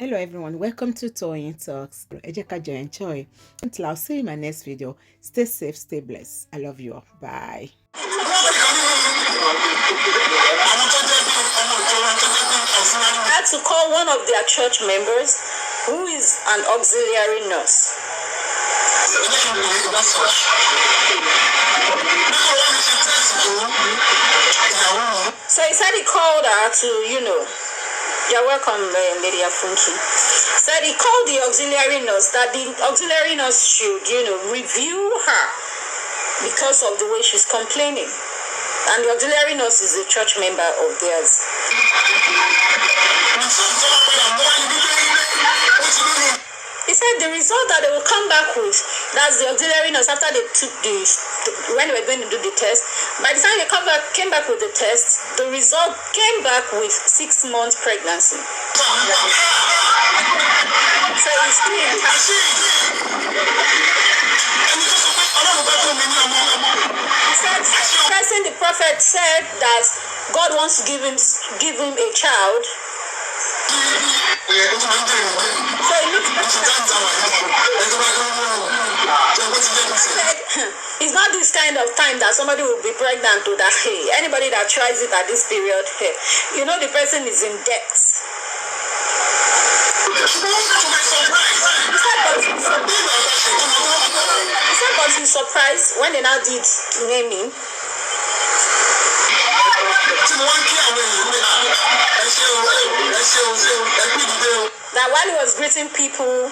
Hello everyone, welcome to Toyeen Talks. Ẹ jẹ́ ká jọ enjoy. Until I'll see you in my next video. Stay safe, stay blessed. I love you all. Bye. I had to call one of their church members who is an auxiliary nurse. So he said he called her to, you're welcome, Lady Afunki. Said he called the auxiliary nurse, that the auxiliary nurse should, review her because of the way she's complaining. And the auxiliary nurse is a church member of theirs. He said the result that they will come back with, that's the auxiliary nurse after they took when they were going to do the test. By the time they came back with the test, the result came back with 6 months pregnancy. So it's clean. The prophet said that God wants to give him a child. So it's not this kind of time that somebody will be pregnant to that. Hey, anybody that tries it at this period, hey, the person is in debt. He said, but he's surprised when they now did naming. That while he was greeting people,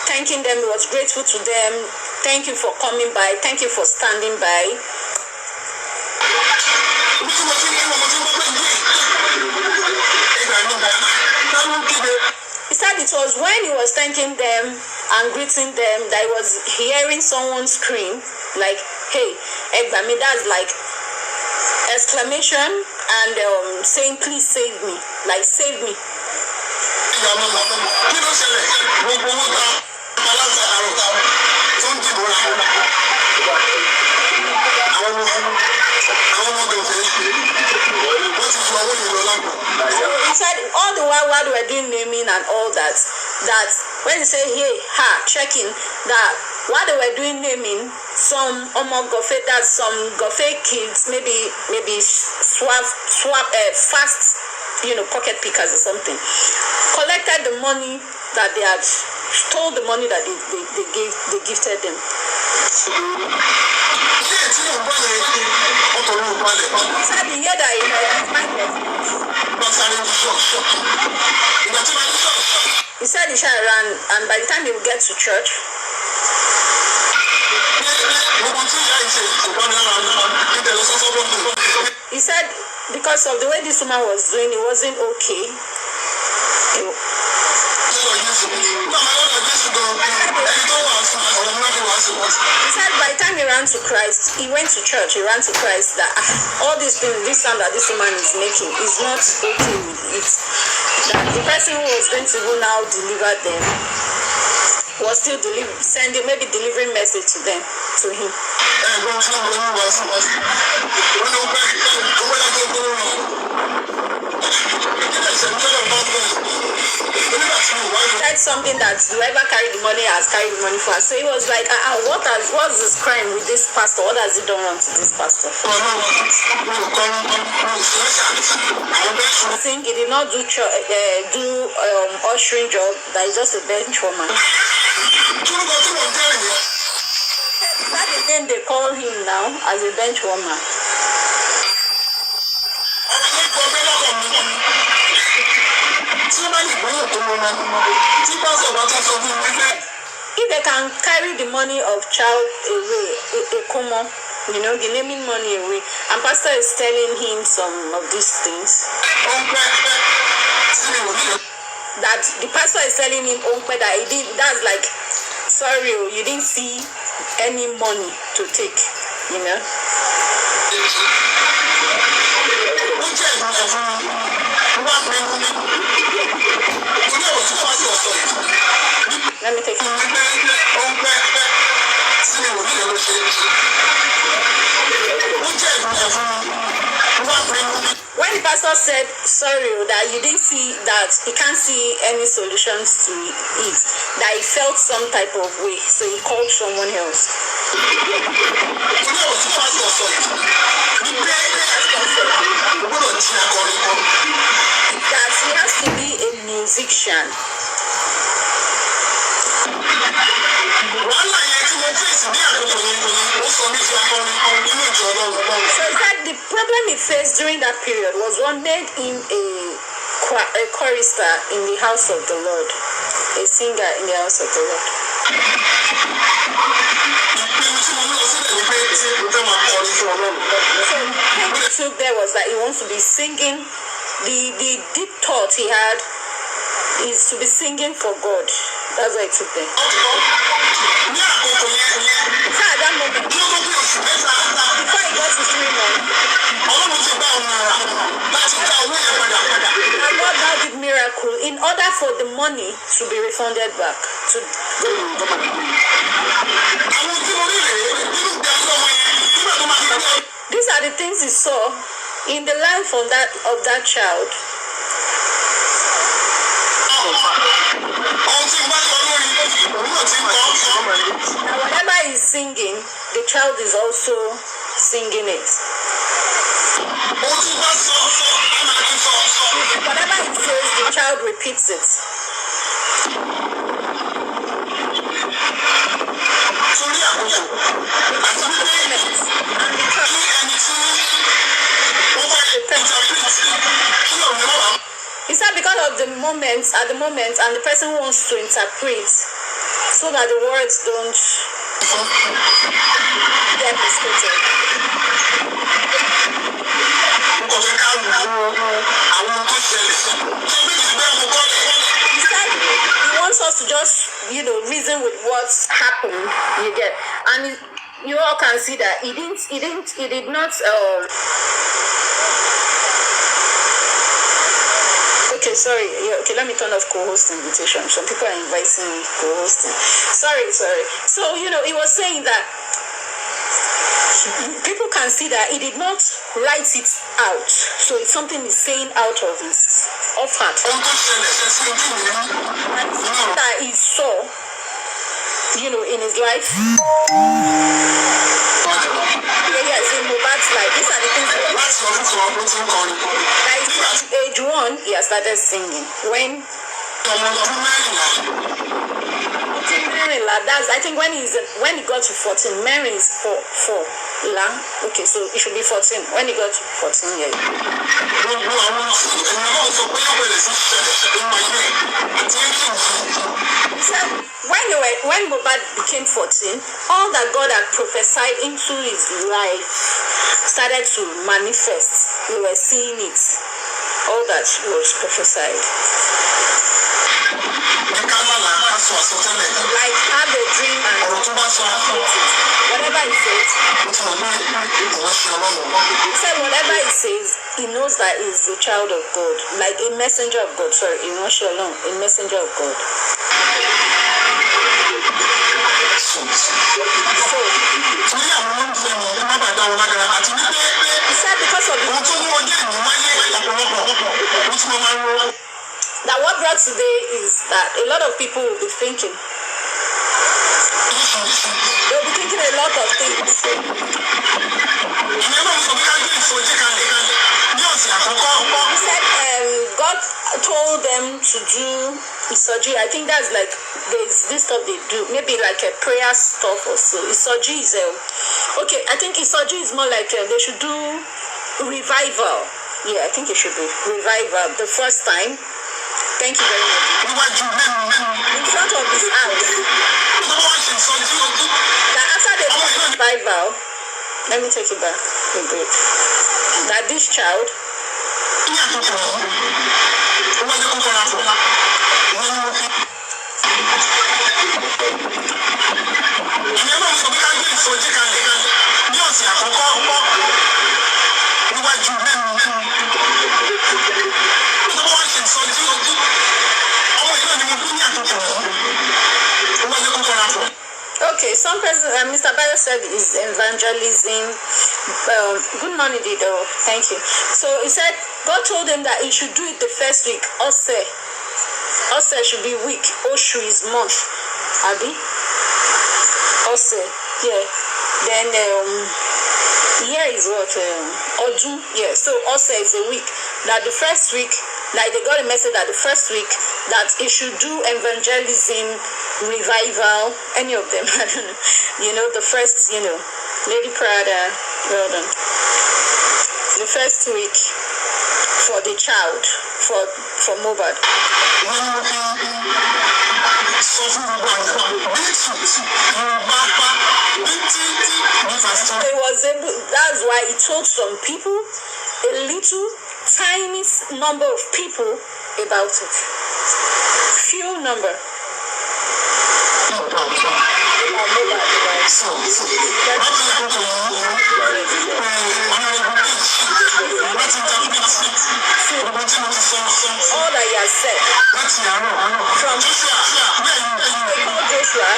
thanking them, he was grateful to them. Thank you for coming by. Thank you for standing by. He said it was when he was thanking them and greeting them that he was hearing someone scream, like, hey, Egbami, that's like exclamation and saying, please save me, like save me. He said all the while they were doing naming and all that when he said, hey, checking, that while they were doing naming, some Gofe kids, maybe swap fast, pocket pickers or something, collected the money that they had, stole the money that they gifted them. He said the year that he said he shall run, and by the time he will get to church, he said because of the way this woman was doing, it wasn't okay. He said by the time he ran to Christ, he went to church, he ran to Christ, that all these things, this sound that this woman is making is not okay with it. That the person who was going to go now deliver them was still delivering message to them, to him. That's something that whoever carried the money has carried the money for us. So he was like, what's this crime with this pastor? What has he done wrong to this pastor? I think he did not do ushering job, that is just a bench woman. That's the name they call him now, as a bench woman. If they can carry the money of child away, the naming money away, and pastor is telling him some of these things, that the pastor is telling him that that's like, sorry, you didn't see any money to take, Let me take it. when the pastor said sorry that you didn't see that he can't see any solutions to it, that he felt some type of way, so he called someone else. That he has to be a musician. So that the problem he faced during that period was what made him a chorister in the house of the Lord, a singer in the house of the Lord. So what he took there was that he wants to be singing. The deep thought he had is to be singing for God. That's why he took there. So at that moment, before he got to 3 months, and God now did miracle in order for the money to be refunded back to These are the things he saw in the life of that child. Now, whatever he's singing, the child is also singing it. Whatever he says, the child repeats it. He said because of the moments, at the moment, and the person wants to interpret so that the words don't get misquoted. He said he wants us to just, reason with what's happened, you get. And you all can see that he did not Okay, sorry. Yeah, okay, let me turn off co-host invitation. Some people are inviting me co-hosting. Sorry. So, he was saying that people can see that he did not write it out. So it's something he's saying out of his heart. And that he saw, in his life. Yes, in Mohbad's life. These are the things that is age 1, he has started singing. When I think when he got to 14, Mary is 4. Okay, so it should be 14. When he got to 14 years. He said when Mohbad became 14, all that God had prophesied into his life started to manifest. We were seeing it. All that was prophesied. Like have a dream and whatever he says. He said whatever he says, he knows that he's a child of God, like a messenger of God. Sorry, a messenger of God. He said because of that what brought today is that a lot of people will be thinking. They'll be thinking a lot of things. He said God told them to do Isoji. I think that's like there's this stuff they do, maybe like a prayer stuff or so. Isoji is okay. I think Isoji is more like they should do revival. Yeah, I think it should be revival the first time. Thank you very much. In front of this house. That after they do revival, let me take it back a bit. That this child. Okay, some person, Mr. Bayo said is evangelism. Good morning, Dido. Thank you. So he said God told him that he should do it the first week. Ose should be week. Oshu is month. Abi? Ose, yeah. Then year is what? Odu, yeah. So Ose is a week. That the first week, like they got a message that the first week that he should do evangelism, revival, any of them. I don't know. You know, the first, Lady Prada, well done. The first week for the child, for Mohbad. He was able, that's why he told some people, a little tiny number of people about it. Few number. All that he has said from Joshua,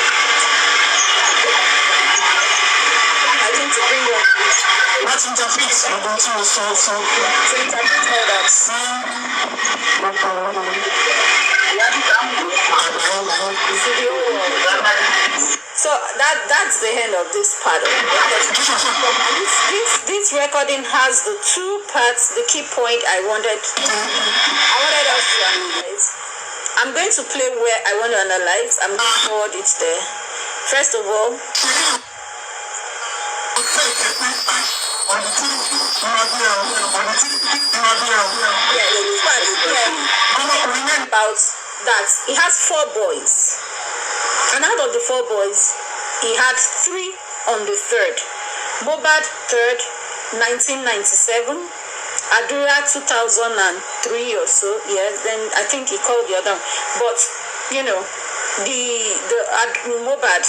I think to bring up to interpret all that. So that's the end of this part of it. This recording has the two parts, the key point I wanted us to analyze. I'm going to play where I want to analyze. I'm going to forward it there. First of all, about that he has 4 boys, and out of the 4 boys he had 3 on the 3rd. Mohbad 3rd, 1997, Adura 2003 or so. Yes, then I think he called the other one. But the Mohbad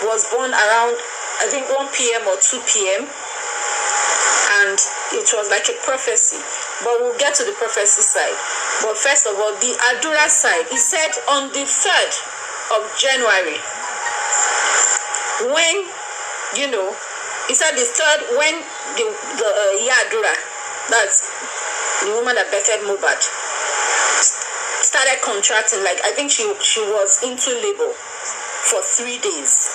was born around, I think, 1 p.m. or 2 p.m. and it was like a prophecy. But we'll get to the prophecy side. But first of all, the Adura side, he said on the 3rd of January, when, he said the 3rd, when the Adura, that's the woman that birthed Mohbad, started contracting, like I think she was into labor for 3 days.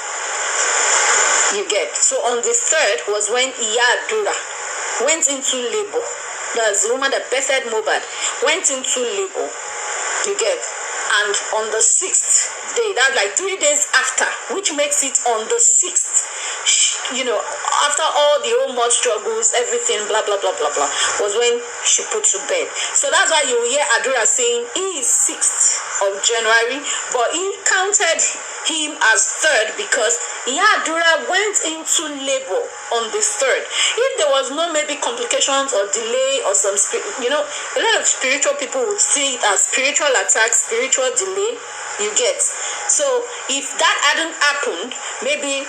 You get. So on the 3rd was when Adura went into labor. That's the woman that birthed Mohbad went into labor. You get. And on the 6th day, that's like 3 days after, which makes it on the 6th, after all the whole mud struggles, everything, blah, blah, blah, blah, blah, was when she put to bed. So that's why you hear Adura saying he is 6th of January, but he counted him as 3rd because Adura went into labor on the 3rd. If there was no maybe complications or delay or some, a lot of spiritual people would see it as spiritual attack, spiritual delay, you get. So if that hadn't happened, maybe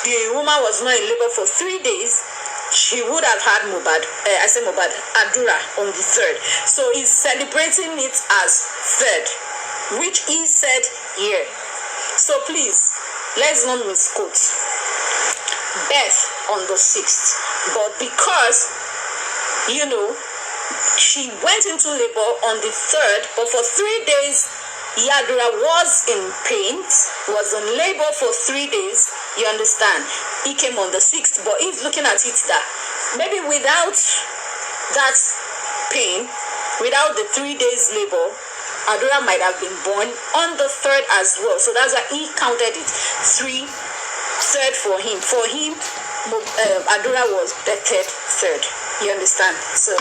the woman was not in labor for 3 days, she would have had Adura on the 3rd. So he's celebrating it as 3rd, which he said here. So please, let's not misquote. Birth on the 6th. But because, she went into labor on the 3rd, but for 3 days, Adura was in pain, was in labor for 3 days, you understand. He came on the 6th, but he's looking at it that maybe without that pain, without the 3 days labor, Adura might have been born on the 3rd as well. So that's why he counted it 3rd for him. For him, Adura was birthed 3rd. You understand? So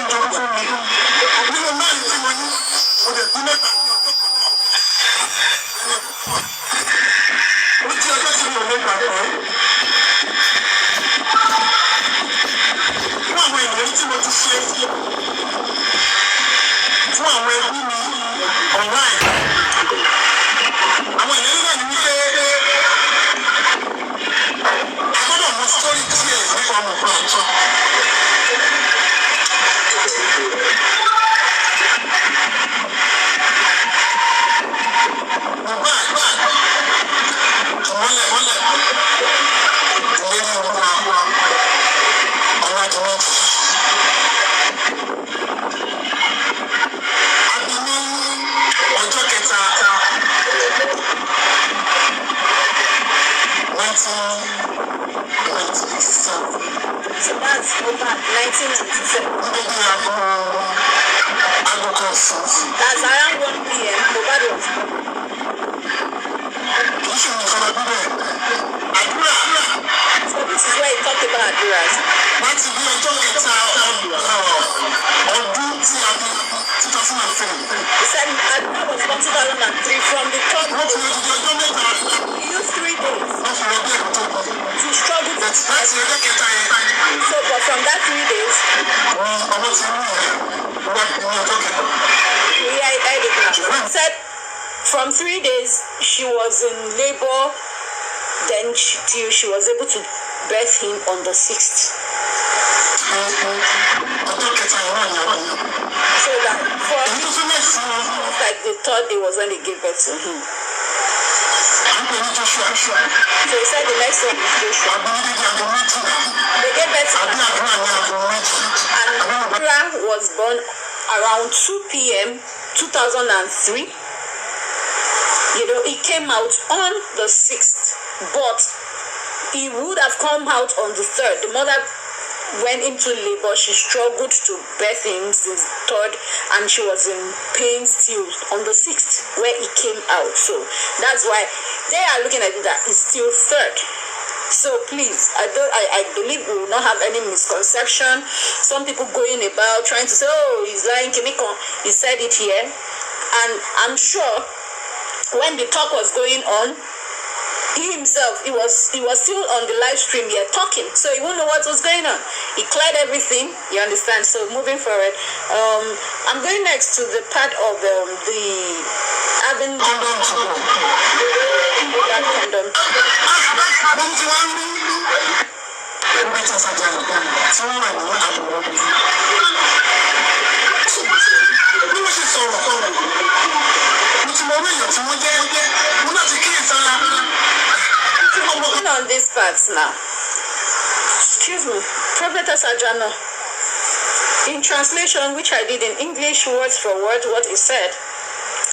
So that's over 1997. That's around 1 p.m. Mohbad was so this is where he talked about Aduras. He said Adura was born 2003 from the top. He used 3 days to struggle to so but from that 3 days he said from 3 days she was in labor, then till she was able to birth him on the 6th. So that for him, like the 3rd day was when they gave birth to him. So he said the next one is Joshua. They gave birth to him. And Adura was born around 2 p.m. 2003. You know, he came out on the 6th, but he would have come out on the 3rd. The mother went into labor. She struggled to birth him since 3rd, and she was in pain still on the 6th where he came out. So that's why they are looking at it that it's still 3rd. So please, I believe we will not have any misconception. Some people going about trying to say, oh, he's lying, he said it here. And I'm sure when the talk was going on, he himself, he was still on the live stream here talking, so he won't know what was going on. He cleared everything, you understand. So moving forward, I'm going next to the part of the having condom. On these parts now. Excuse me, Prophetess Ajana. In translation, which I did in English, words for word, what he said,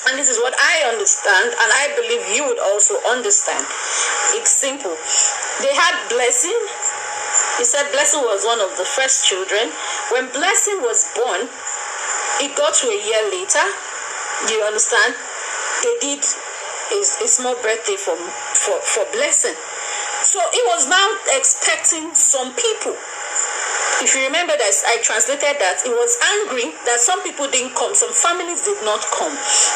and this is what I understand, and I believe you would also understand. It's simple. They had Blessing. He said Blessing was one of the first children. When Blessing was born, it got to a year later. Do you understand? They did a small birthday for Blessing. So he was now expecting some people. If you remember that I translated that, he was angry that some people didn't come, some families did not come.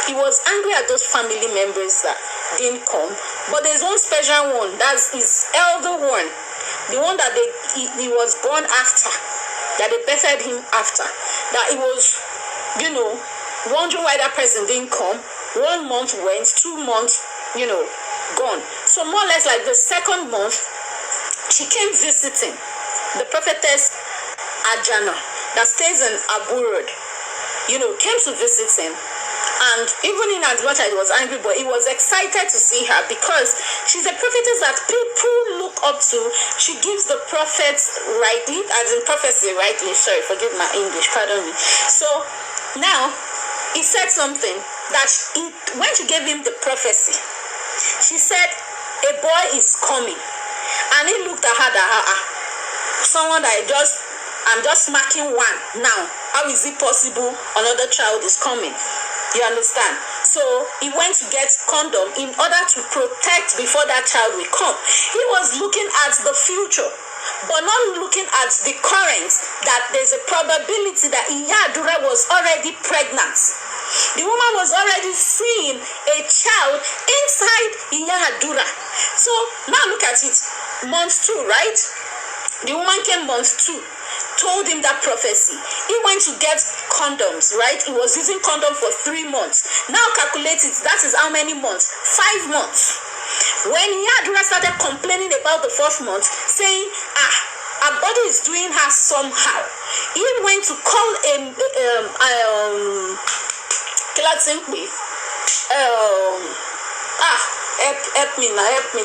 He was angry at those family members that didn't come. But there's one special one, that's his elder one, the one that he was born after, that they birthed him after, that he was, wondering why that person didn't come. 1 month went, 2 months, gone. So more or less like the 2nd month, she came visiting the prophetess Ajana that stays in Abu Road, came to visit him. And even in as much as he was angry, but he was excited to see her because she's a prophetess that people look up to. She gives the prophets rightly, as in prophecy rightly. Sorry, forgive my English, pardon me. So now he said something that when she gave him the prophecy, she said, a boy is coming. And he looked at her that, someone that I'm just marking one now. How is it possible another child is coming? You understand? So he went to get condom in order to protect before that child will come. He was looking at the future, but not looking at the current, that there's a probability that Iyadura was already pregnant. The woman was already seeing a child inside Iyadura. So now look at it. Month 2, right? The woman came month 2, told him that prophecy. He went to get condoms, right? He was using condom for 3 months. Now calculate it. That is how many months? 5 months. When Iyadura started complaining about the 4th month, saying, her body is doing her somehow, he went to call help me,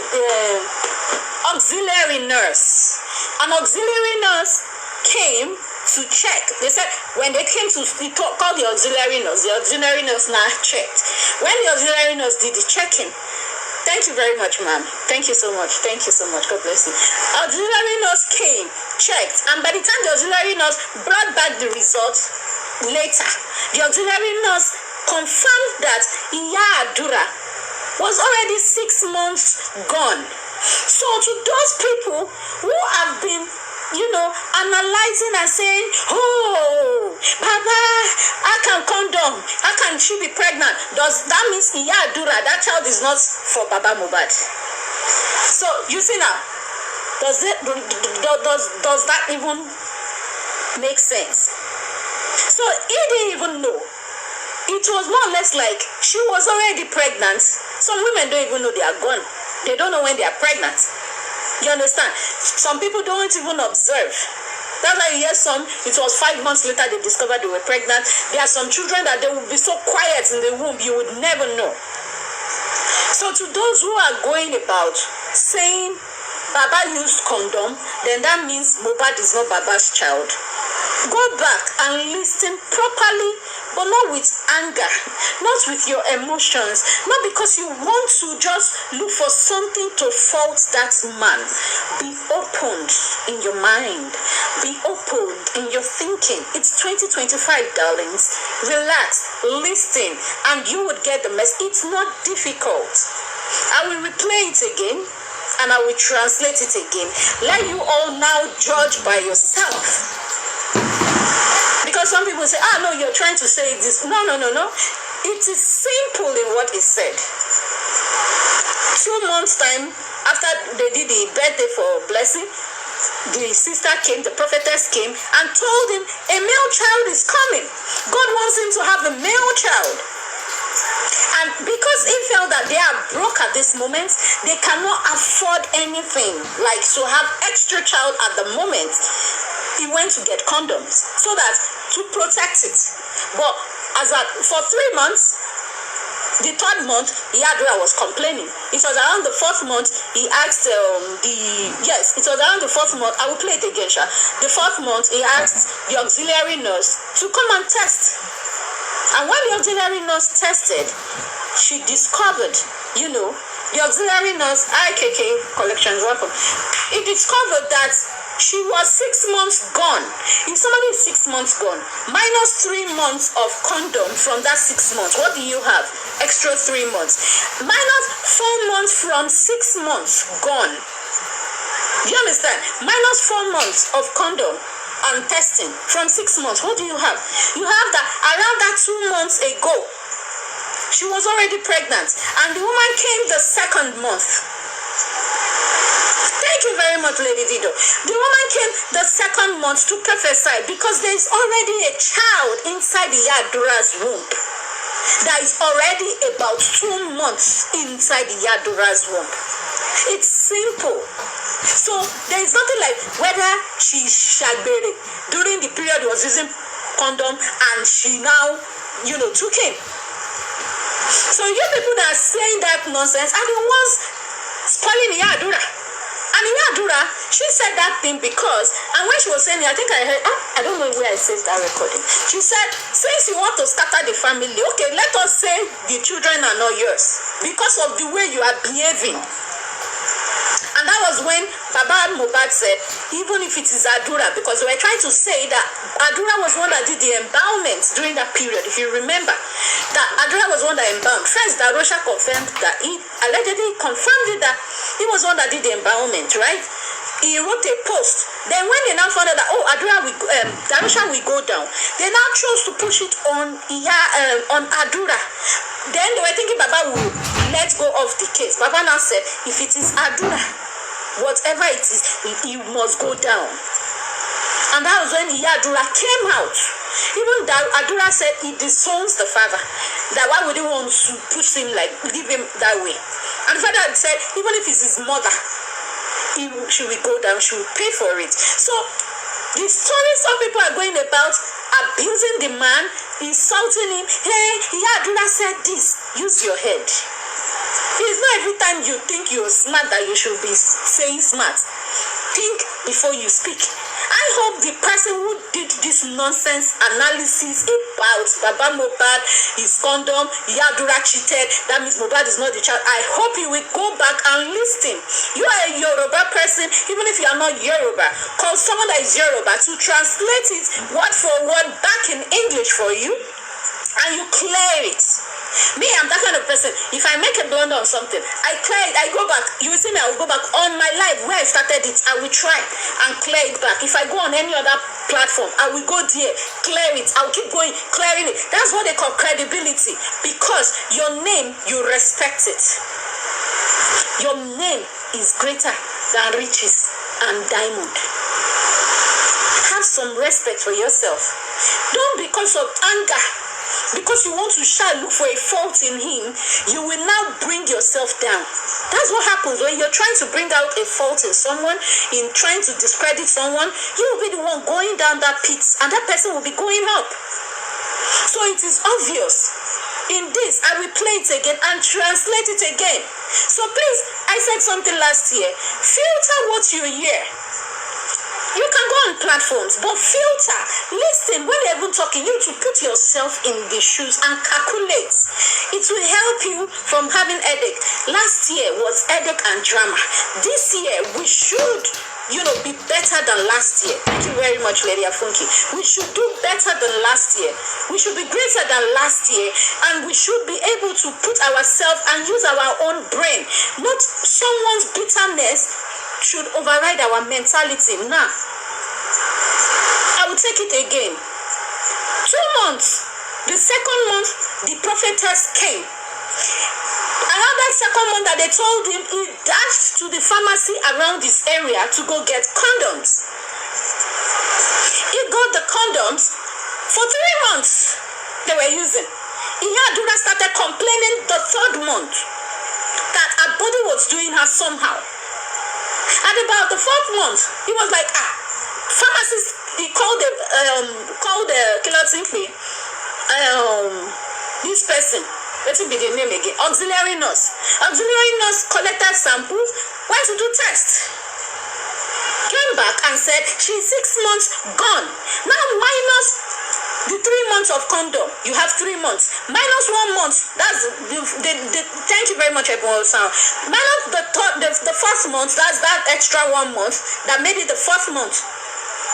auxiliary nurse. An auxiliary nurse came to check. They said when they came to call the auxiliary nurse now checked. When the auxiliary nurse did the checking, Thank you very much, ma'am. Thank you so much. Thank you so much. God bless you. Auxiliary nurse came, checked, and by the time the auxiliary nurse brought back the results later, the auxiliary nurse confirmed that Iya Adura was already 6 months gone. So to those people who have been, analyzing and saying, oh, Baba, how can condom? How can she be pregnant? Does that mean Iya Adura, that child is not for Baba Mohbad? So you see now, does that even make sense? So he didn't even know. It was more or less like she was already pregnant. Some women don't even know they are gone. They don't know when they are pregnant. You understand? Some people don't even observe. That's why you hear some, it was 5 months later they discovered they were pregnant. There are some children that they will be so quiet in the womb, you would never know. So to those who are going about saying Baba used condom, then that means Mohbad is not Baba's child. Go back and listen properly, but not with anger, not with your emotions, not because you want to just look for something to fault that man. Be opened in your mind. Be opened in your thinking. It's 2025, darlings. Relax, listen, and you would get the message. It's not difficult. I will replay it again, and I will translate it again. Let you all now judge by yourself. Because some people say, no, you're trying to say this. No. It is simple in what is said. 2 months time after they did the birthday for Blessing, the sister came, the prophetess came and told him a male child is coming. God wants him to have a male child. And because he felt that they are broke at this moment, they cannot afford anything like to have extra child at the moment, he went to get condoms so that to protect it. But for 3 months, the 3rd month, Yadra was complaining. It was around the 4th month, he asked it was around the 4th month, I will play it again, Sha. The 4th month, he asked the auxiliary nurse to come and test. And when the auxiliary nurse tested, she discovered, the auxiliary nurse, IKK collections, welcome. He discovered that she was 6 months gone. If somebody is 6 months gone, minus 3 months of condom from that 6 months, what do you have? Extra 3 months. Minus 4 months from 6 months gone. Do you understand? Minus 4 months of condom and testing from 6 months. What do you have? You have that around that 2 months ago, she was already pregnant, and the woman came the 2nd month. Thank you very much, Lady Dido. The woman came the 2nd month to prophesy because there is already a child inside the Yadura's womb. That is already about 2 months inside the Yadura's womb. It's simple. So there is nothing like whether she shagbere during the period was using condom and she now, took him. So you people that are saying that nonsense are the ones spoiling the Yadura. And Yadura, she said that thing because, and when she was saying it, I think I heard, I don't know where I saved that recording. She said, since you want to scatter the family, okay, let us say the children are not yours because of the way you are behaving. And that was when Baba Mohbad said, even if it is Adura, because we were trying to say that Adura was one that did the embalmment during that period, if you remember, that Adura was one that embalmed. First, Darosha confirmed that he allegedly confirmed it that he was one that did the embalmment, right? He wrote a post. Then when they now found out that, Darosha will go down, they now chose to push it on Adura. Then they were thinking Baba will let go of the case. Baba now said, if it is Adura, whatever it is, he must go down. And that was when Adura came out. Even that Adura said he disowns the father. That why would he want to push him, leave him that way? And the father had said, even if it's his mother, she will go down, she will pay for it. So the stories some people are going about abusing the man, insulting him. Hey, Adura said this. Use your head. It's not every time you think you're smart that you should be saying smart. Think before you speak. And hope the person who did this nonsense analysis about Baba Mohbad, his condom, Yadura cheated, that means Mohbad is not the child. I hope you will go back and listen. You are a Yoruba person, even if you are not Yoruba. Call someone that is Yoruba to translate it word for word back in English for you, and you clear it. Me, I'm that kind of person. If I make a blunder on something, I clear it, I go back. You will see me, I will go back on my life where I started it. I will try and clear it back. If I go on any other platform, I will go there, clear it. I'll keep going, clearing it. That's what they call credibility. Because your name, you respect it. Your name is greater than riches and diamond. Have some respect for yourself. Don't, because of anger, because you want to look for a fault in him, you will now bring yourself down. That's what happens when you're trying to bring out a fault in someone, in trying to discredit someone. You will be the one going down that pit, and that person will be going up. So it is obvious. In this, I will play it again and translate it again. So please, I said something last year. Filter what you hear. You can go on platforms, but filter, listen, when they're even talking, you to put yourself in the shoes and calculate. It will help you from having headache. Last year was headache and drama. This year, we should, be better than last year. Thank you very much, Lady Afunki. We should do better than last year. We should be greater than last year, and we should be able to put ourselves and use our own brain. Not someone's bitterness should override our mentality. Now, I will take it again. 2 months. The second month, the prophetess came. Around that second month that they told him, he dashed to the pharmacy around this area to go get condoms. He got the condoms for 3 months they were using. Iyadura started complaining the 3rd month that her body was doing her somehow. At about the 4th month, he was like, pharmacist, he called the killer simply, this person, let me be the name again, auxiliary nurse. Auxiliary nurse collected samples, went to do tests, came back and said, she's 6 months gone. Now minus the 3 months of condom, you have 3 months. Minus 1 month, that's the thank you very much, everyone. Minus the 1st month, that's that extra 1 month that made it the 4th month.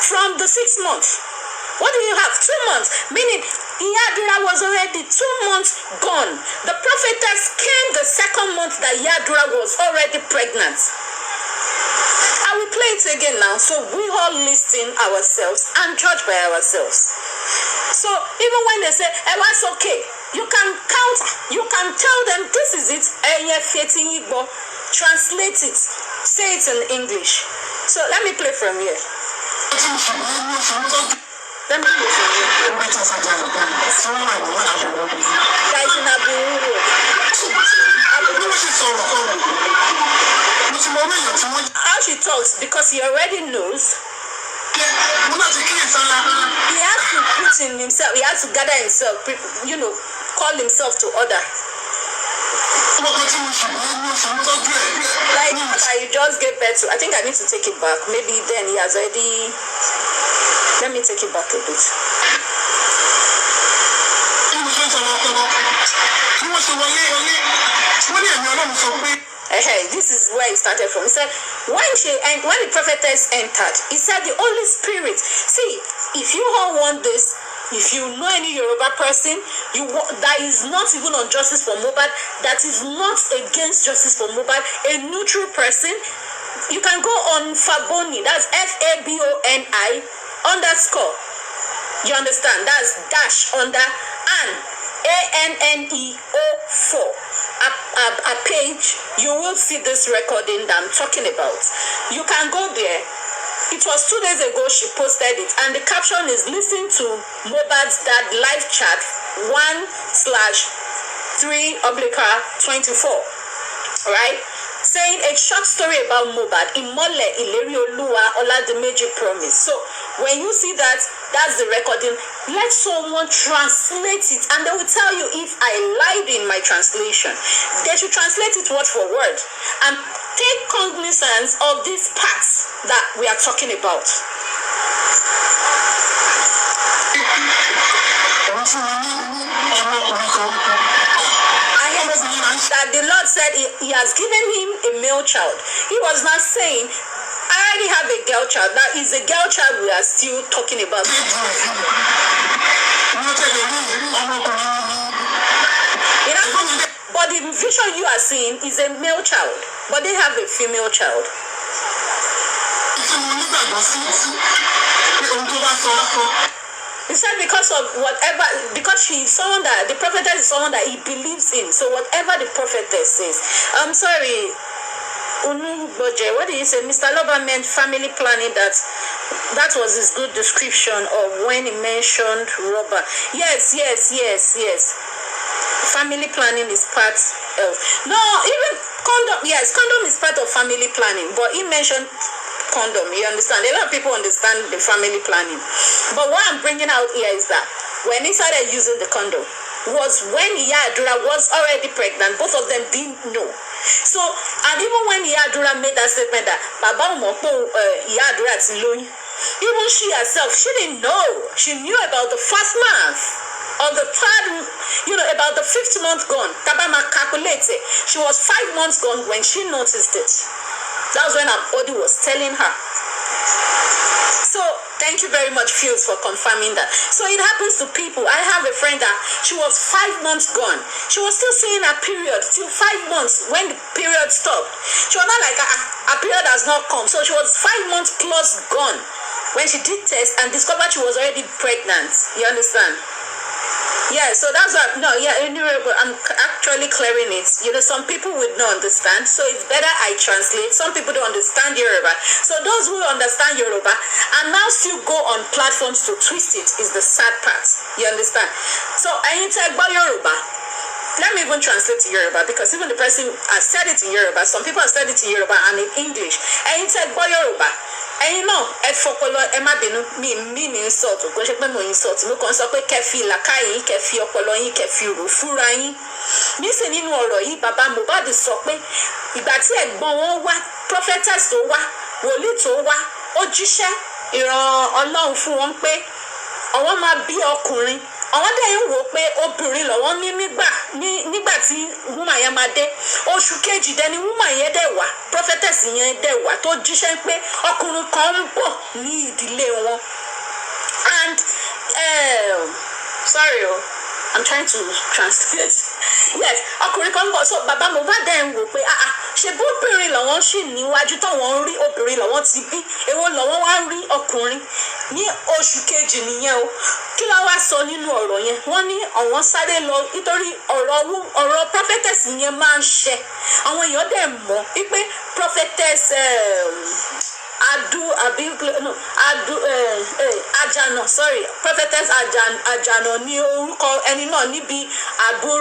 From the 6th month, what do you have? 2 months, meaning Iyadura was already 2 months gone. The prophetess came the 2nd month that Iyadura was already pregnant. I will play it again now, so we all listen ourselves and judge by ourselves. So even when they say, it's okay, you can counter, you can tell them this is it, translate it, say it in English. So let me play from here. Let me play from here. Guys in Abu. How she talks, because he already knows. He has to put in himself, he has to gather himself, call himself to order. Like I just gave birth to, I think I need to take it back. Maybe then he has already, let me take it back a bit. This is where he started from. He said, when the prophetess entered, he said, the Holy Spirit, see, if you all want this, if you know any Yoruba person that is not even on justice for Mohbad, that is not against justice for Mohbad, a neutral person, you can go on Faboni, that's FABONI _ you understand, that's dash under and ANNEO4 a page. You will see this recording that I'm talking about. You can go there. It was 2 days ago she posted it, and the caption is, listen to Mohbad's dad live chat 1/3/24, right? Saying a short story about Mohbad, Imole Ileri Oluwa Oladimeji promise. So when you see that, that's the recording. Let someone translate it, and they will tell you if I lied in my translation. They should translate it word for word and take cognizance of these parts that we are talking about. That the Lord said he has given him a male child. He was not saying, I already have a girl child. That is a girl child we are still talking about. You know, but the vision you are seeing is a male child, but they have a female child. He said because of whatever, because she's someone that, the prophetess is someone that he believes in. So whatever the prophetess says, I'm sorry, what did he say? Mr. Lover meant family planning, that was his good description of when he mentioned robber. Yes. Family planning is part of, no, even condom, yes, condom is part of family planning, but he mentioned condom, you understand? A lot of people understand the family planning. But what I'm bringing out here is that when he started using the condom was when Iyadura was already pregnant. Both of them didn't know. So, and even when Iyadura made that statement that Baba Umopo Iyadura ti lóyún, even she herself, she didn't know. She knew about the first month. Or the third, about the 5th month gone. Tabama calculates it. She was 5 months gone when she noticed it. That was when her body was telling her. So, thank you very much, Fields, for confirming that. So, it happens to people. I have a friend that she was 5 months gone. She was still seeing her period till 5 months when the period stopped. She was not like, her period has not come. So, she was 5 months plus gone when she did test and discovered she was already pregnant. You understand? Yeah, so that's what, I'm actually clearing it. Some people would not understand, so it's better I translate. Some people don't understand Yoruba. So those who understand Yoruba and now still go on platforms to twist it is the sad part. You understand? So I take about Yoruba. Let me even translate to Yoruba because even the person has said it in Yoruba. Some people have said it in Yoruba and in English. I take about Yoruba. ẹ̀yin náà ẹ fọpọlọ ẹ má bínú mi ní insult kò ṣe pé mo insult mo kàn sọ pé kẹfì làkàyè yín kẹfì ọpọlọ yín kẹfì rò fúnra yín níṣẹ́ nínú ọ̀rọ̀ yìí bàbá Mohbad sọ pé ìgbà tí ẹ̀gbọ́n wọn wá prophetess tó wá wòlíì tó wá ó jíṣẹ́ ìran Ọlọ́run fún wọn pé àwọn máa bí ọkùnrin àwọn dẹ̀ ń wò pé obìnrin lọ́wọ́ ní nígbà tí woman yẹn máa dé oṣù kejì dẹni woman yẹn dẹ̀ wá prophetess yẹn dẹ̀ wá tó jíṣẹ́ pé ọkùnrin kan ń bọ̀ ní ìdílé wọn and sorry I'm trying to translate yes ọkùnrin kan ń bọ̀ so bàbá Mohbad dẹ̀ ń wò pé ṣe bó obìnrin lọ́wọ́ sì níwájú táwọn ń rí obìnrin lọ́wọ́ ti bí èwo lọ́wọ́ wá ń rí ọkùnrin ní oṣù kejì nìyẹn o kí ló wá sọ nínú ọ̀rọ̀ yẹn wọ́n ní àwọn sáré lọ nítorí ọ̀rọ̀ prophetess yẹn máa ń ṣẹ àwọn èèyàn dẹ̀ mọ̀ wípé prophetess Ajana sorry prophetess Ajana ní orúkọ ẹni náà níbi Ado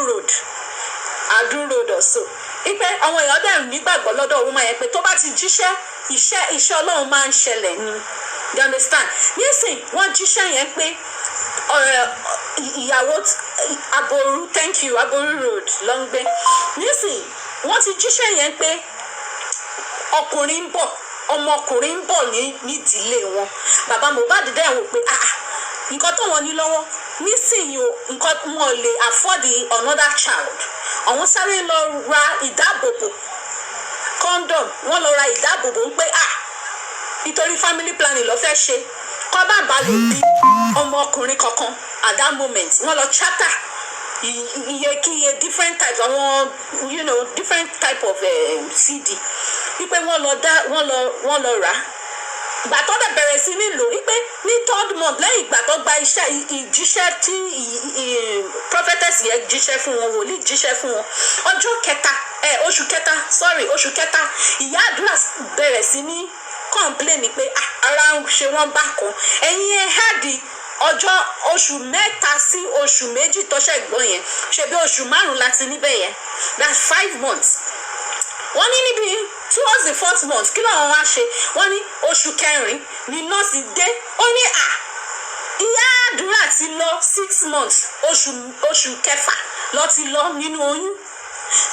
road ọ̀sọ̀ ipe àwọn èèyàn dẹ̀ nígbàgbọ́ lọ́dọ̀ òun máa yẹ pé tó bá ti jíṣẹ́ iṣẹ́ Ọlọ́run máa ń ṣẹlẹ̀ ni you understand nísìn wọ́n jíṣẹ́ yẹn pé ìyàwó Aboru thank you Aboru road ló ń gbé nísìn wọ́n ti jíṣẹ́ yẹn pé ọkùnrin ń bọ̀ ọmọkùnrin ń bọ̀ nídìílé wọn bàbá Mohbad dẹ̀ wò pé nǹkan tó wọn ní lọ́wọ́ nísìnyí o nǹkan wọn lè afford another child àwọn sáré lọ ra ìdáàbòbò condom wọn lọ ra ìdáàbòbò ń pé nítorí family planning ló fẹ́ ṣe kọ́ bá bá lè bí ọmọkùnrin kankan at that moment wọn lọ charter iye different types àwọn different type of CD wípé wọ́n lọ rà ìgbà tó dẹ̀ bẹ̀rẹ̀ sí nílò wípé ní 3rd month lẹ́yìn ìgbà tó gba iṣẹ́ ìjíṣẹ́ tí prophetess yẹn jíṣẹ́ fún wọn wòlíì jíṣẹ́ fún wọn oṣù kẹta ìyá àdúrà bẹ̀rẹ̀ sí ní complain pé ara ń ṣe wọ́n bákan ẹ̀yin ẹ̀ hádìí ọjọ́ oṣù mẹ́ta sí oṣù méjì tọ́ṣẹ̀ gbọ́n yẹn ṣe bí oṣù 5 láti níbẹ̀ yẹn that's 5 months wọ́n ní níbi towards the 4th month kí làwọn wá ṣe wọ́n ní oṣù kẹrin ní nọ́ọ̀sì dé ó ní ìyá àdúrà ti lọ 6 months oṣù kẹfà lọ ti lọ nínú oyún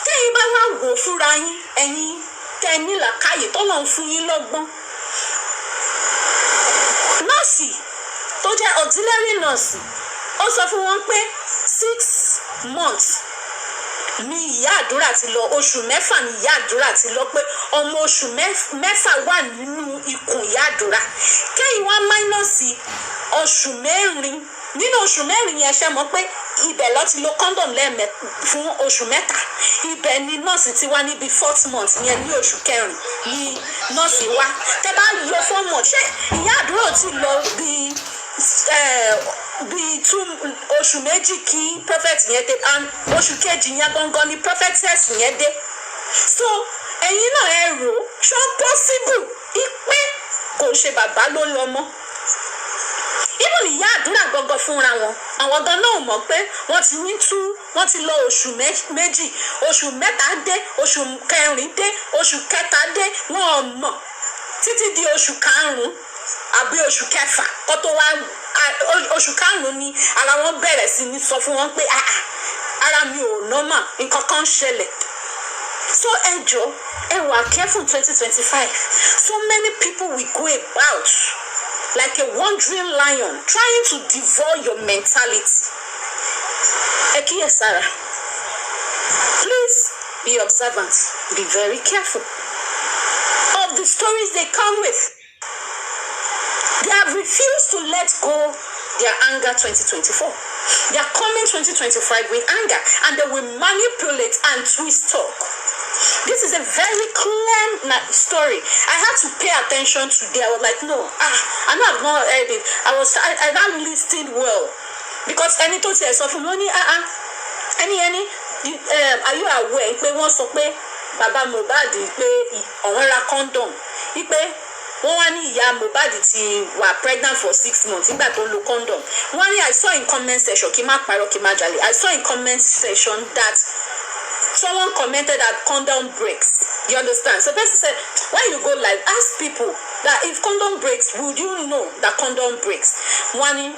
tẹ́yìn bá wá wò fúnra yín ẹ̀yin tẹ́ ní làákàyè tọ́lọ̀ ń fún yín lọ́gbọ́n nọ́ọ̀sì tó jẹ́ auxiliary nọ́ọ̀sì ó sọ fún wọn pé 6 months ni ìyá àdúrà ti lọ, oṣù 6 ni ìyá àdúrà ti lọ, pé ọmọ oṣù 6 wà nínú ikùn ìyá àdúrà. kẹ́yìn wá máínọ́ọ̀sì oṣù 4 nínú oṣù 4 yẹn ṣe mọ̀ pé ibẹ̀ lọ ti lo condom fún oṣù 3 ibẹ̀ ni nọ́ọ̀sì ti wá níbi 4th month yẹn ní oṣù 4 ni nọ́ọ̀sì wá. tẹ́ bá yọ 4 months ṣé ìyá àdúrà ti lọ bíi 2 oṣù 2 kí prophet yẹn dé, and oṣù kejì yẹn gangan ni prophetess yẹn dé. so ẹ̀yin náà ẹ rò ṣó possible ipe kò ṣe bàbá ló lọ mọ́. even ìyá àdúrà gangan fúnra wọn àwọn gan náà mọ̀ pé wọ́n ti lọ oṣù 2, oṣù 3 dé, oṣù 4 dé, oṣù 3 dé, wọ́n mọ̀ títí di oṣù 5 àbí oṣù 6 kó tó wá oṣù 5 ni ara wọn bẹ̀rẹ̀ sí ní sọ fún wọn pé ara mi ò normal, nǹkan kan ṣẹlẹ̀. so ẹ jọ̀ọ́ ẹ wà careful 2025. so many people will go about like a wandering lion trying to devour your mentality. ẹ kíyèsára, please be observant, be very careful of the stories they come with. They have refused to let go their anger 2024. They are coming 2025 with anger, and they will manipulate and twist talk. This is a very clear story. I had to pay attention today. I was like, no, I know I've not heard it. I not listened well. Because any tó tiẹ̀ sọ fún mi, ó ní, are you aware pé wọ́n sọ pé bàbá Mohbad pé ọ̀wọ́n ra condom, pé wọ́n wá ní ìyá Mohbad ti wà pregnant for 6 months nígbà tó ń lo condom. wọ́n ní I saw in comment section, kí n má parọ́ kí n má jalè, I saw in comment section that someone commented that condom breaks. You understand? So person said, when you go live, ask people that if condom breaks, would you know that condom breaks? One,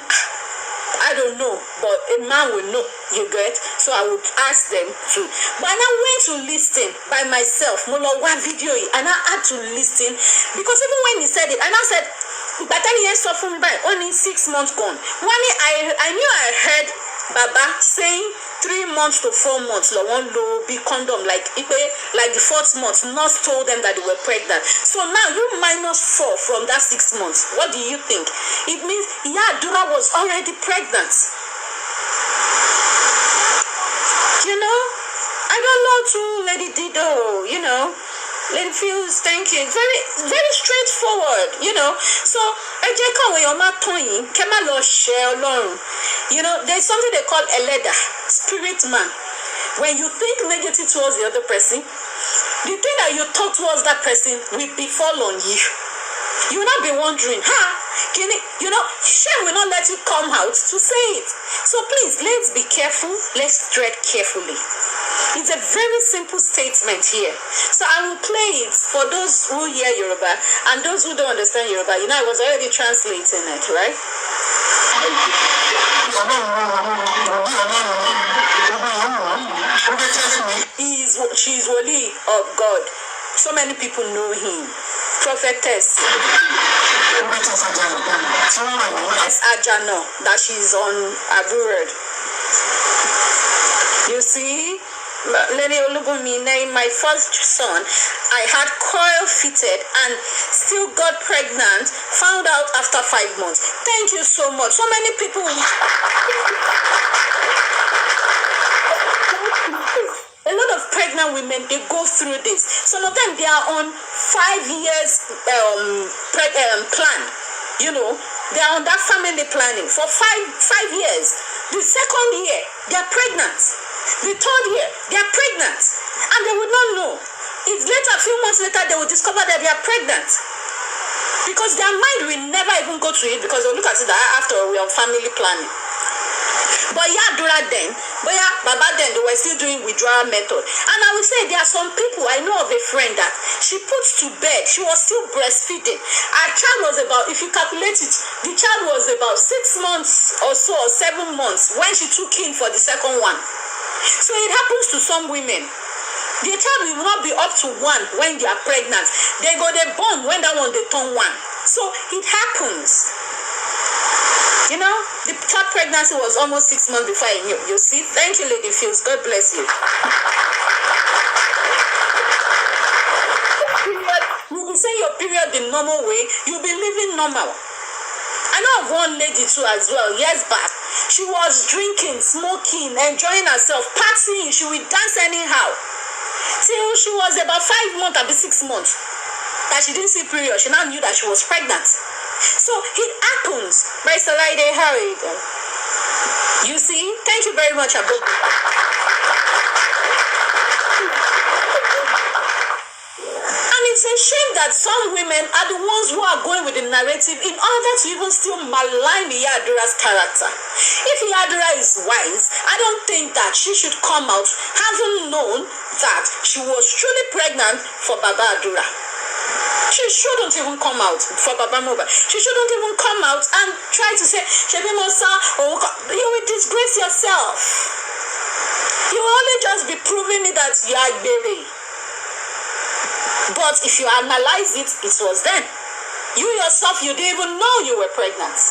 I don't know, but a man will know, you get? So I would ask them to. But I went to listen by myself. Mo lọ wá video yìí, and I had to listen because even when he said it, and I said, but then he sọ fún mi báyìí, only 6 months gone. One, I knew I heard Baba saying 3 months to 4 months lo won lo be condom, like the 4th month nurse told them that they were pregnant. So now you minus 4 from that 6 months. What do you think? It means Dura was already pregnant. You know, I don't know too, Lady Dido, you know. Lady Fuse, thank you. Very, very straightforward, you know. So, I just can't wait on my tongue. Can I not share alone? You know, there's something they call a leader, spirit man. When you think negative towards the other person, the thing that you talk towards that person will befall on you. You will not be wondering, can it, you know, shame will not let you come out to say it. So please, let's be careful. Let's tread carefully. It's a very simple statement here. So I will play it for those who hear Yoruba and those who don't understand Yoruba. You know, I was already translating it, right? She is Wali of God. So many people know him. Prophetess. Ajano, that she's on Abu Road. You see? Lady Olubumine, my first son, I had coil fitted and still got pregnant, found out after 5 months. Thank you so much. So many people. A lot of pregnant women, they go through this. Some of them, they are on 5 years plan. You know, they are on that family planning for five years. The second year, they are pregnant. The 3rd year, they are pregnant. And they would not know. It's later, a few months later, they will discover that they are pregnant. Because their mind will never even go to it, because they'll look at it that after all, we are family planning. But Dura then, Baba then, they were still doing withdrawal method. And I would say there are some people, I know of a friend that she puts to bed, she was still breastfeeding. Her child was about, if you calculate it, the child was about 6 months or so, or 7 months, when she took in for the second one. So it happens to some women. The child will not be up to 1 when they are pregnant. They born when that one they turn 1. So it happens. You know, the third pregnancy was almost 6 months before I knew. You see? Thank you, Lady Fields. God bless you. You'll be saying your period the normal way. You'll be living normal. I know of one lady too as well, years back. She was drinking, smoking, enjoying herself, partying. She would dance anyhow. Till she was about 5 months, or 6 months, that she didn't see period. She now knew that she was pregnant. So it happens. Mr. Lady, how are you doing? You see? Thank you very much, Abu. And it's a shame that some women are the ones who are going with the narrative in order to even still malign Iyadura's character. If Iyadura is wise, I don't think that she should come out having known that she was truly pregnant for Baba Adura. She shouldn't even come out for Baba Mohbad. She shouldn't even come out and try to say, Shebi Musa, oh, you will disgrace yourself. You will only just be proving it that you are baby. But if you analyze it, it was then. You yourself, you didn't even know you were pregnant.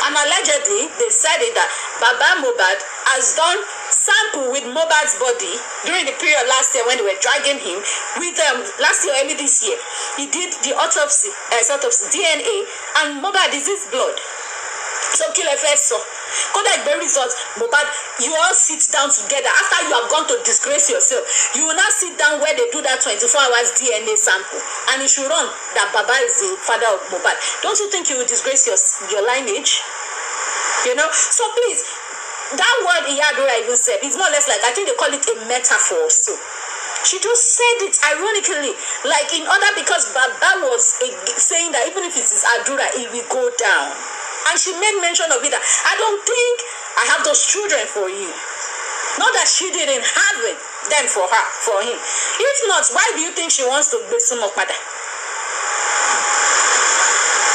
And allegedly, they said it that Baba Mohbad has done sample with Mohbad's body during the period last year when they were dragging him with last year, early this year. He did the autopsy, DNA, and Mohbad is his blood. So kill a first so. Kodak the results, Mohbad, you all sit down together. After you have gone to disgrace yourself, you will now sit down where they do that 24 hours DNA sample. And it should run that Baba is the father of Mohbad. Don't you think you will disgrace your lineage? You know? So please, that word Iyadura even said, it's more or less like, I think they call it a metaphor. So she just said it ironically, like in order, because Baba was saying that even if it is Adura, it will go down. And she made mention of it that I don't think I have those children for you. Not that she didn't have it then for him. If not, why do you think she wants to base him up?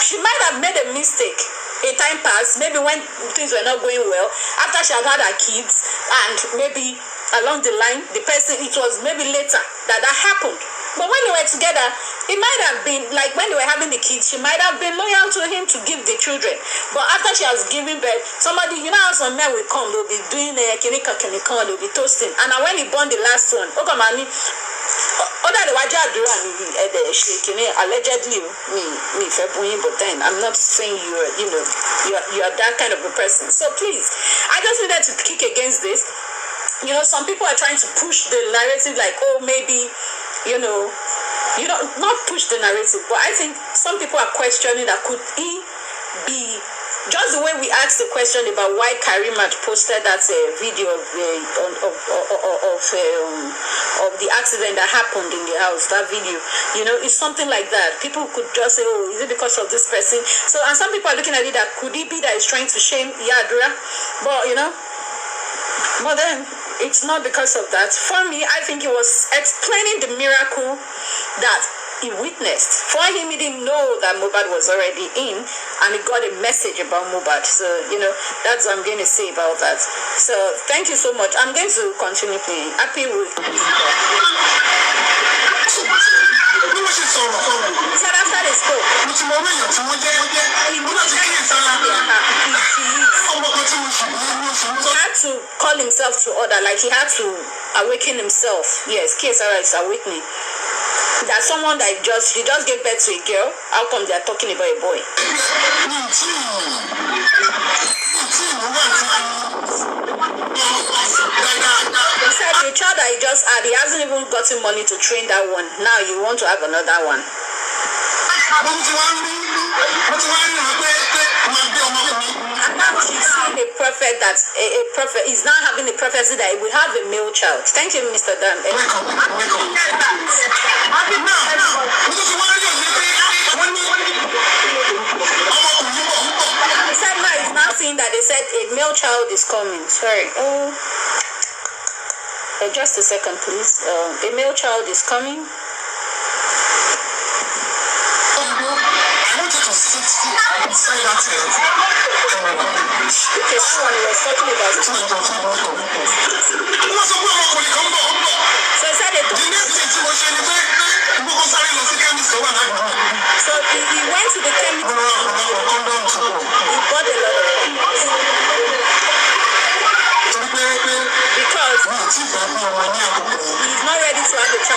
She might have made a mistake in time past, maybe when things were not going well, after she had had her kids, and maybe along the line, the person, it was maybe later that happened. But when they were together, it might have been like when they were having the kids, she might have been loyal to him to give the children. But after she has given birth, somebody, you know how some men will come, they'll be doing kinika, they'll be toasting. And when he born the last one, allegedly me but then I'm not saying you are that kind of a person. So please, I just needed to kick against this. You know, some people are trying to push the narrative like, oh, maybe, not push the narrative, but I think some people are questioning that could he be, just the way we asked the question about why Karima posted that video of the accident that happened in the house, that video, it's something like that. People could just say, oh, is it because of this person? So, and some people are looking at it that could it be that he's trying to shame Iyadura? But then it's not because of that. For me, I think he was explaining the miracle that he witnessed. For him, he didn't know that Mohbad was already in, and he got a message about Mohbad. So, that's what I'm going to say about that. So, thank you so much. I'm going to continue playing. Happy with. He said after they spoke, he had to call himself to order, like he had to awaken himself. Yes, KSR is awakening. That someone that he just gave birth to a girl, how come they are talking about a boy? He said the child that he just had, he hasn't even gotten money to train that one. Now you want to have another one. And now she's seeing a prophet that a prophet is now having a prophecy that he will have a male child. Thank you, Mr. Dan. He said now he's now seeing that they said a male child is coming. Sorry. Just a second, please. A male child is coming. Okay, someone was talking about it. So he said it. So he went to the chemist. He bought a lot of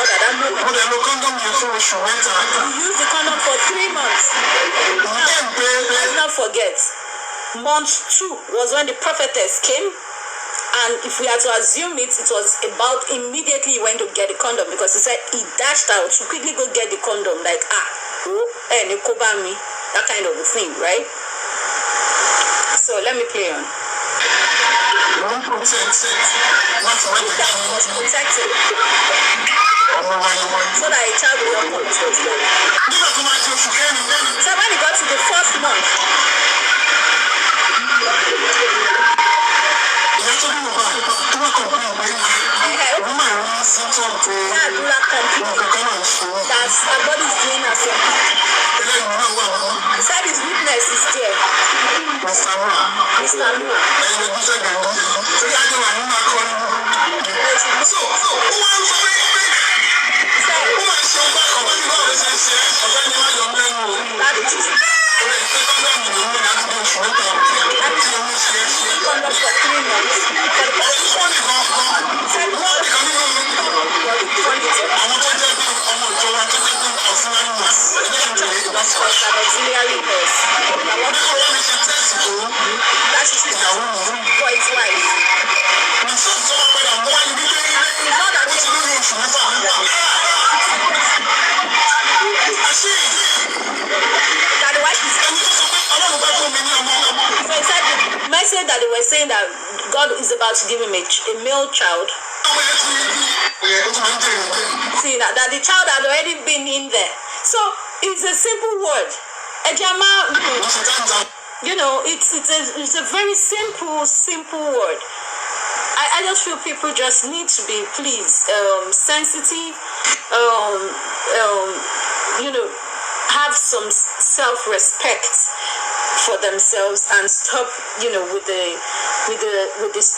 child at that moment. He used the condom for 3 months. Now, let's not forget, month 2 was when the prophetess came. And if we are to assume it was about immediately he went to get the condom, because he said he dashed out to quickly go get the condom, like, they cover me, that kind of thing, right? So let me play on. Protected. So that a child will not come to his life. So when he got to the 1st month, that's our body's doing us something. He said his weakness is there. Mr. Lu. Condom for 3 months. Auxiliary nurse. That's for his wife. That the wife is. So he said the message that they were saying that God is about to give him a male child. See that the child had already been in there. So it's a simple word. Ejama, it's a very simple word. I just feel people just need to be, please, sensitive, have some self-respect for themselves and stop, with this